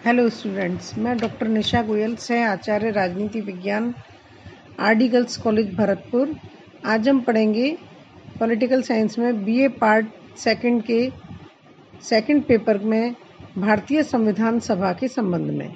Hello students, मैं doctor निशा गोयल सह आचार्य राजनीति विज्ञान आरडी गर्ल्स कॉलेज भरतपुर। आज हम पढ़ेंगे पॉलिटिकल साइंस में बीए पार्ट सेकंड के सेकंड पेपर में भारतीय संविधान सभा के संबंध में।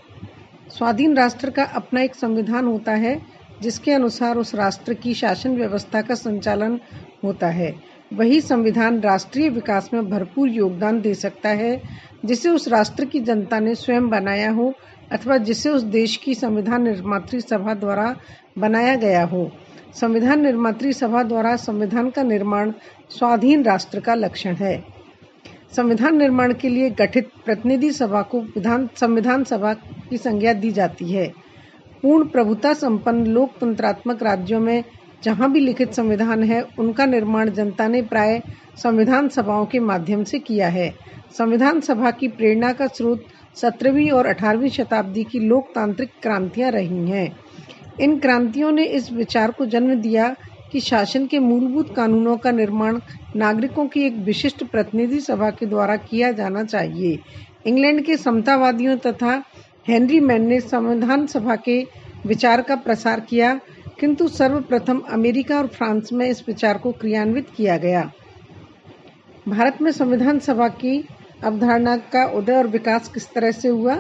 स्वाधीन राष्ट्र का अपना एक संविधान होता है जिसके अनुसार उस राष्ट्र की शासन व्यवस्था का संचालन होता है। वही संविधान राष्ट्रीय विकास में भरपूर योगदान दे सकता है जिसे उस राष्ट्र की जनता ने स्वयं बनाया हो अथवा जिसे उस देश की संविधान निर्मात्री सभा द्वारा बनाया गया हो। संविधान निर्मात्री सभा द्वारा संविधान का निर्माण स्वाधीन राष्ट्र का लक्षण है। संविधान निर्माण के लिए गठित प्रतिनिधि सभा को संविधान सभा की संज्ञा दी जाती है। पूर्ण प्रभुता संपन्न लोकतंत्रात्मक राज्यों में जहाँ भी लिखित संविधान है उनका निर्माण जनता ने प्राय संविधान सभाओं के माध्यम से किया है। संविधान सभा की प्रेरणा का स्रोत 17वीं और 18वीं शताब्दी की लोकतांत्रिक क्रांतियां रही हैं। इन क्रांतियों ने इस विचार को जन्म दिया कि शासन के मूलभूत कानूनों का निर्माण नागरिकों की एक विशिष्ट प्रतिनिधि सभा के द्वारा किया जाना चाहिए। इंग्लैंड के समतावादियों तथा हेनरी मैन ने संविधान सभा के विचार का प्रसार किया, किंतु सर्वप्रथम अमेरिका और फ्रांस में इस विचार को क्रियान्वित किया गया। भारत में संविधान सभा की अवधारणा का उदय और विकास किस तरह से हुआ?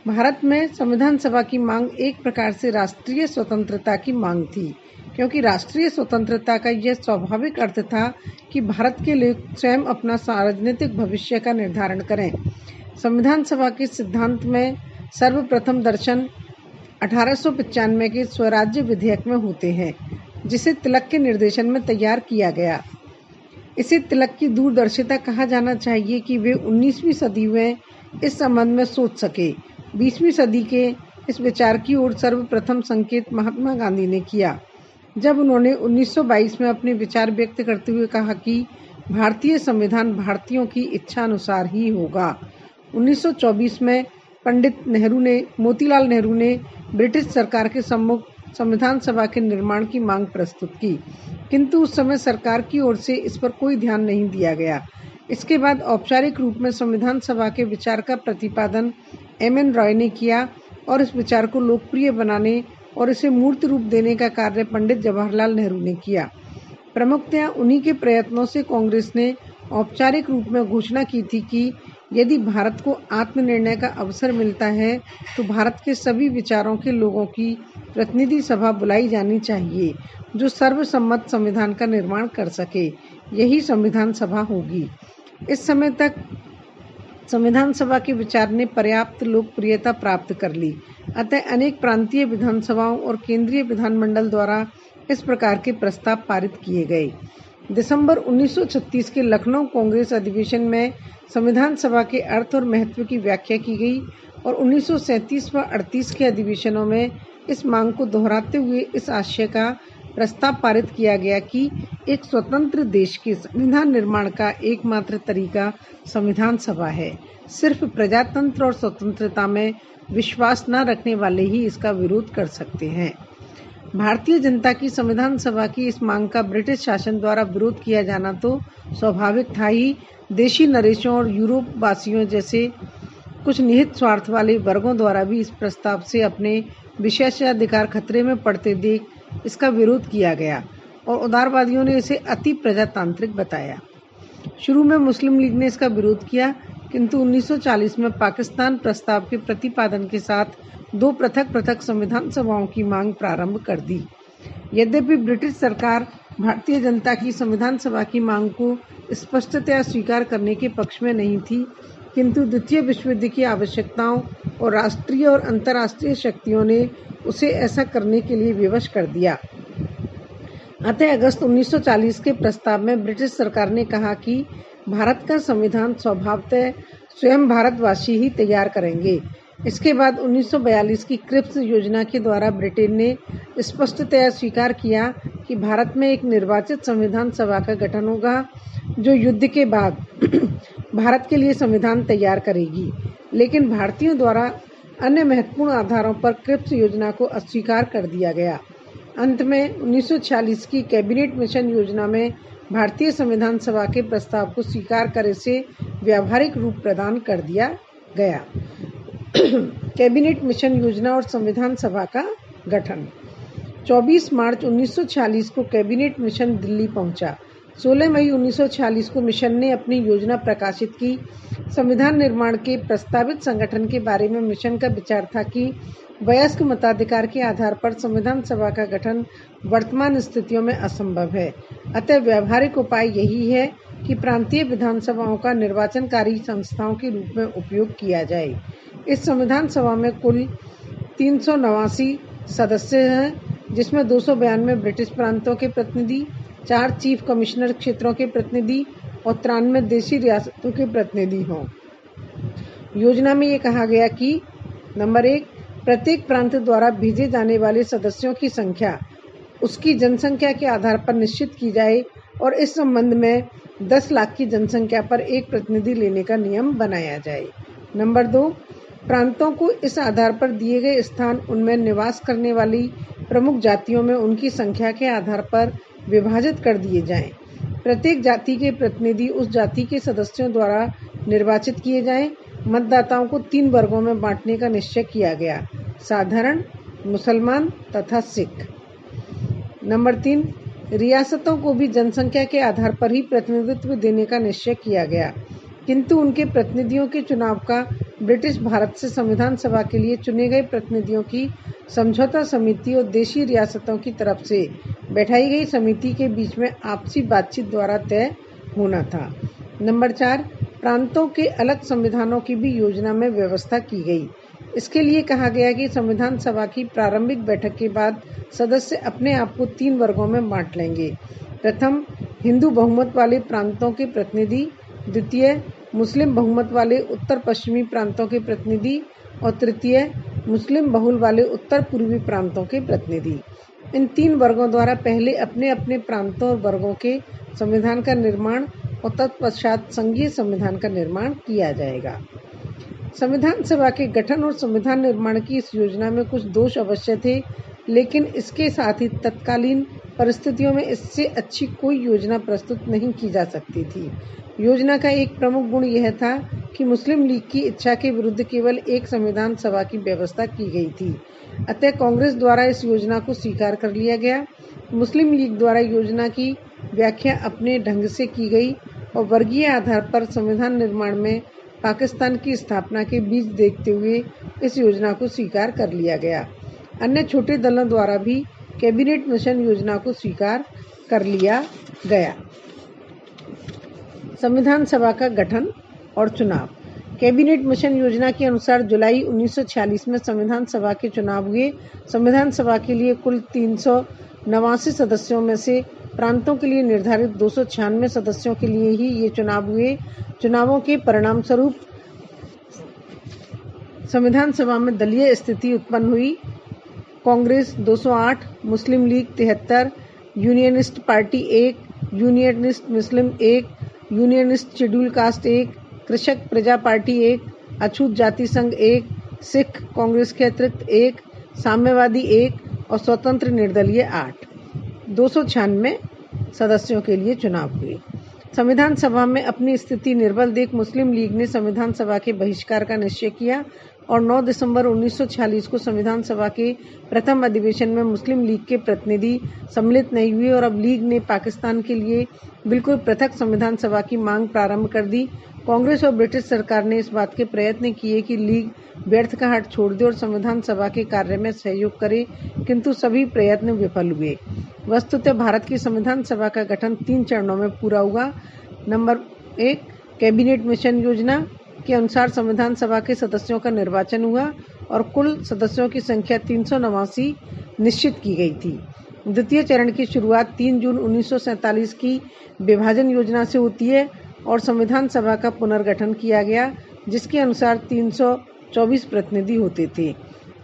भारत में संविधान सभा की मांग एक प्रकार से राष्ट्रीय स्वतंत्रता की मांग थी, क्योंकि राष्ट्रीय स्वतंत्रता का यह स्वाभाविक अर्थ था कि भारत के लोग स्वयं अपना राजनीतिक भविष्य का निर्धारण करें। संविधान सभा के सिद्धांत में सर्वप्रथम दर्शन 1895 के स्वराज्य विधेयक में होते हैं, जिसे तिलक के निर्देशन में तैयार किया गया। इसे तिलक की दूरदर्शिता कहा जाना चाहिए कि वे 19वीं सदी में इस संबंध में सोच सके। 20वीं सदी के इस विचार की ओर सर्वप्रथम संकेत महात्मा गांधी ने किया, जब उन्होंने 1922 में अपने विचार व्यक्त करते हुए कहा कि भारतीय संविधान भारतीयों की इच्छा अनुसार ही होगा। 1924 में पंडित मोतीलाल नेहरू ने ब्रिटिश सरकार के सम्मुख संविधान सभा के निर्माण की मांग प्रस्तुत की, किंतु उस समय सरकार की ओर से इस पर कोई ध्यान नहीं दिया गया। इसके बाद औपचारिक रूप में संविधान सभा के विचार का प्रतिपादन एम.एन. रॉय ने किया और इस विचार को लोकप्रिय बनाने और इसे मूर्त रूप देने का कार्य पंडित जवाहरलाल नेहरू ने किया। प्रमुखतया उन्हीं के प्रयत्नों से कांग्रेस ने औपचारिक रूप में घोषणा की थी कि यदि भारत को आत्मनिर्णय का अवसर मिलता है तो भारत के सभी विचारों के लोगों की प्रतिनिधि सभा बुलाई जानी चाहिए जो सर्वसम्मत संविधान का निर्माण कर सके। यही संविधान सभा होगी। इस समय तक संविधान सभा के विचार ने पर्याप्त लोकप्रियता प्राप्त कर ली, अतः अनेक प्रांतीय विधानसभाओं और केंद्रीय विधानमंडल द्वारा इस प्रकार के प्रस्ताव पारित किए गए। दिसंबर 1936 के लखनऊ कांग्रेस अधिवेशन में संविधान सभा के अर्थ और महत्व की व्याख्या की गई और 1937 व 38 के अधिवेशनों में इस मांग को दोहराते हुए इस आशय का प्रस्ताव पारित किया गया कि एक स्वतंत्र देश के संविधान निर्माण का एकमात्र तरीका संविधान सभा है। सिर्फ प्रजातंत्र और स्वतंत्रता में विश्वास न रखने वाले ही इसका विरोध कर सकते हैं। भारतीय जनता की संविधान सभा की इस मांग का ब्रिटिश शासन द्वारा विरोध किया जाना तो स्वाभाविक था ही। देशी नरेशों और यूरोप वासियों जैसे कुछ निहित स्वार्थ वाले वर्गों द्वारा भी इस प्रस्ताव से अपने विशेषाधिकार खतरे में पड़ते देख इसका विरोध किया गया और उदारवादियों ने इसे अति प्रजातांत्रिक बताया। शुरू में मुस्लिम लीग ने इसका विरोध किया, किंतु 1940 में पाकिस्तान प्रस्ताव के प्रतिपादन के साथ दो पृथक पृथक संविधान सभाओं की मांग प्रारंभ कर दी। यद्यपि ब्रिटिश सरकार भारतीय जनता की संविधान सभा की मांग को स्पष्टतया स्वीकार करने के पक्ष में नहीं थी, किंतु द्वितीय विश्व युद्ध की आवश्यकताओं और राष्ट्रीय और अंतर्राष्ट्रीय शक्तियों ने उसे ऐसा करने के लिए विवश कर दिया। अतः अगस्त 1940 के प्रस्ताव में ब्रिटिश सरकार ने कहा कि भारत का संविधान स्वभावतः स्वयं भारतवासी ही तैयार करेंगे। इसके बाद 1942 की क्रिप्स योजना के द्वारा ब्रिटेन ने स्पष्टतया स्वीकार किया कि भारत में एक निर्वाचित संविधान सभा का गठन होगा जो युद्ध के बाद भारत के लिए संविधान तैयार करेगी। लेकिन भारतीयों द्वारा अन्य महत्वपूर्ण आधारों पर क्रिप्स योजना को अस्वीकार कर दिया गया। अंत में 1946 की कैबिनेट मिशन योजना में भारतीय संविधान सभा के प्रस्ताव को स्वीकार कर इसे व्यावहारिक रूप प्रदान कर दिया गया। कैबिनेट मिशन योजना और संविधान सभा का गठन। 24 मार्च 1946 को कैबिनेट मिशन दिल्ली पहुंचा। 16 मई 1946 को मिशन ने अपनी योजना प्रकाशित की। संविधान निर्माण के प्रस्तावित संगठन के बारे में मिशन का विचार था कि वयस्क मताधिकार के आधार पर संविधान सभा का गठन वर्तमान स्थितियों में असंभव है। अतः व्यावहारिक उपाय यही है कि प्रांतीय विधानसभाओं का निर्वाचनकारी संस्थाओं के रूप में उपयोग किया जाए। इस संविधान सभा में कुल 389 सदस्य हैं, जिसमें 292 ब्रिटिश प्रांतों के प्रतिनिधि, 4 चीफ कमिश्नर क्षेत्रों के प्रतिनिधि और 93 देशी रियासतों के प्रतिनिधि हों। योजना में ये कहा गया कि नंबर 1, प्रत्येक प्रांत द्वारा भेजे जाने वाले सदस्यों की संख्या उसकी जनसंख्या के आधार पर निश्चित की जाए और इस संबंध में 10 लाख की जनसंख्या पर एक प्रतिनिधि लेने का नियम बनाया जाए। नंबर 2, प्रांतों को इस आधार पर दिए गए स्थान उनमें निवास करने वाली प्रमुख जातियों में उनकी संख्या के आधार पर विभाजित कर दिए जाएं। प्रत्येक जाति के प्रतिनिधि उस जाति के सदस्यों द्वारा निर्वाचित किए जाएं। मतदाताओं को 3 वर्गों में बांटने का निश्चय किया गया: साधारण, मुसलमान तथा सिख। नंबर 3, रियासतों को भी जनसंख्या के आधार पर ही प्रतिनिधित्व देने का निश्चय किया गया, किंतु उनके प्रतिनिधियों के चुनाव का ब्रिटिश भारत से संविधान सभा के लिए चुने गए प्रतिनिधियों की समझौता समिति और देशी रियासतों की तरफ से बैठाई गई समिति के बीच में आपसी बातचीत द्वारा तय होना था। नंबर 4, प्रांतों के अलग संविधानों की भी योजना में व्यवस्था की गई। इसके लिए कहा गया कि संविधान सभा की प्रारंभिक बैठक के बाद सदस्य अपने आप को 3 वर्गों में बांट लेंगे। प्रथम, हिंदू बहुमत वाले प्रांतों के प्रतिनिधि। द्वितीय, मुस्लिम बहुमत वाले उत्तर पश्चिमी प्रांतों के प्रतिनिधि। और तृतीय, मुस्लिम बहुल वाले उत्तर पूर्वी प्रांतों के प्रतिनिधि। इन 3 वर्गों द्वारा पहले अपने अपने प्रांतों और वर्गों के संविधान का निर्माण और तत्पश्चात संघीय संविधान का निर्माण किया जाएगा। संविधान सभा के गठन और संविधान निर्माण की इस योजना में कुछ दोष अवश्य थे, लेकिन इसके साथ ही तत्कालीन परिस्थितियों में इससे अच्छी कोई योजना प्रस्तुत नहीं की जा सकती थी। योजना का एक प्रमुख गुण यह था कि मुस्लिम लीग की इच्छा के विरुद्ध केवल एक संविधान सभा की व्यवस्था की गई थी। अतः कांग्रेस द्वारा इस योजना को स्वीकार कर लिया गया। मुस्लिम लीग द्वारा योजना की व्याख्या अपने ढंग से की गई और वर्गीय आधार पर संविधान निर्माण में पाकिस्तान की स्थापना के बीच देखते हुए इस योजना को स्वीकार कर लिया गया। अन्य छोटे दलों द्वारा भी कैबिनेट मिशन योजना को स्वीकार कर लिया गया। संविधान सभा का गठन और चुनाव। कैबिनेट मिशन योजना के अनुसार जुलाई 1946 में संविधान सभा के चुनाव हुए। संविधान सभा के लिए कुल 389 सदस्यों में से प्रांतों के लिए निर्धारित 296 सदस्यों के लिए ही ये चुनाव हुए। चुनावों के परिणाम स्वरूप संविधान सभा में दलीय स्थिति उत्पन्न हुई। कांग्रेस 208, मुस्लिम लीग 73, यूनियनिस्ट पार्टी 1, यूनियनिस्ट मुस्लिम 1, यूनियनिस्ट शेड्यूल कास्ट 1, कृषक प्रजा पार्टी 1, अछूत जाति संघ 1, सिख कांग्रेस के अतिरिक्त 1, साम्यवादी 1 और स्वतंत्र निर्दलीय 8। 296 सदस्यों के लिए चुनाव हुए। संविधान सभा में अपनी स्थिति निर्बल देख मुस्लिम लीग ने संविधान सभा के बहिष्कार का निश्चय किया और 9 दिसंबर 1946 को संविधान सभा के प्रथम अधिवेशन में मुस्लिम लीग के प्रतिनिधि सम्मिलित नहीं हुए और अब लीग ने पाकिस्तान के लिए बिल्कुल पृथक संविधान सभा की मांग प्रारंभ कर दी। कांग्रेस और ब्रिटिश सरकार ने इस बात के प्रयत्न किए कि लीग व्यर्थ का हाथ छोड़ दे और संविधान सभा के कार्य में सहयोग करे, किंतु सभी प्रयत्न विफल हुए। वस्तुतः भारत की संविधान सभा का गठन 3 चरणों में पूरा हुआ। नंबर 1, कैबिनेट मिशन योजना के अनुसार संविधान सभा के सदस्यों का निर्वाचन हुआ और कुल सदस्यों की संख्या 389 निश्चित की गई थी। द्वितीय चरण की शुरुआत 3 जून 1947 की विभाजन योजना से होती है और संविधान सभा का पुनर्गठन किया गया, जिसके अनुसार 324 प्रतिनिधि होते थे।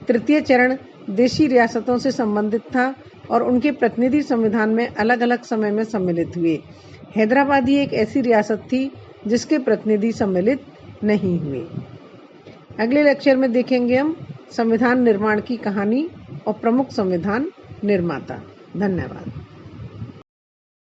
तृतीय चरण देशी रियासतों से संबंधित था और उनके प्रतिनिधि संविधान में अलग अलग समय में सम्मिलित हुए। हैदराबाद ही एक ऐसी रियासत थी जिसके प्रतिनिधि सम्मिलित नहीं हुए। अगले लेक्चर में देखेंगे हम संविधान निर्माण की कहानी और प्रमुख संविधान निर्माता। धन्यवाद।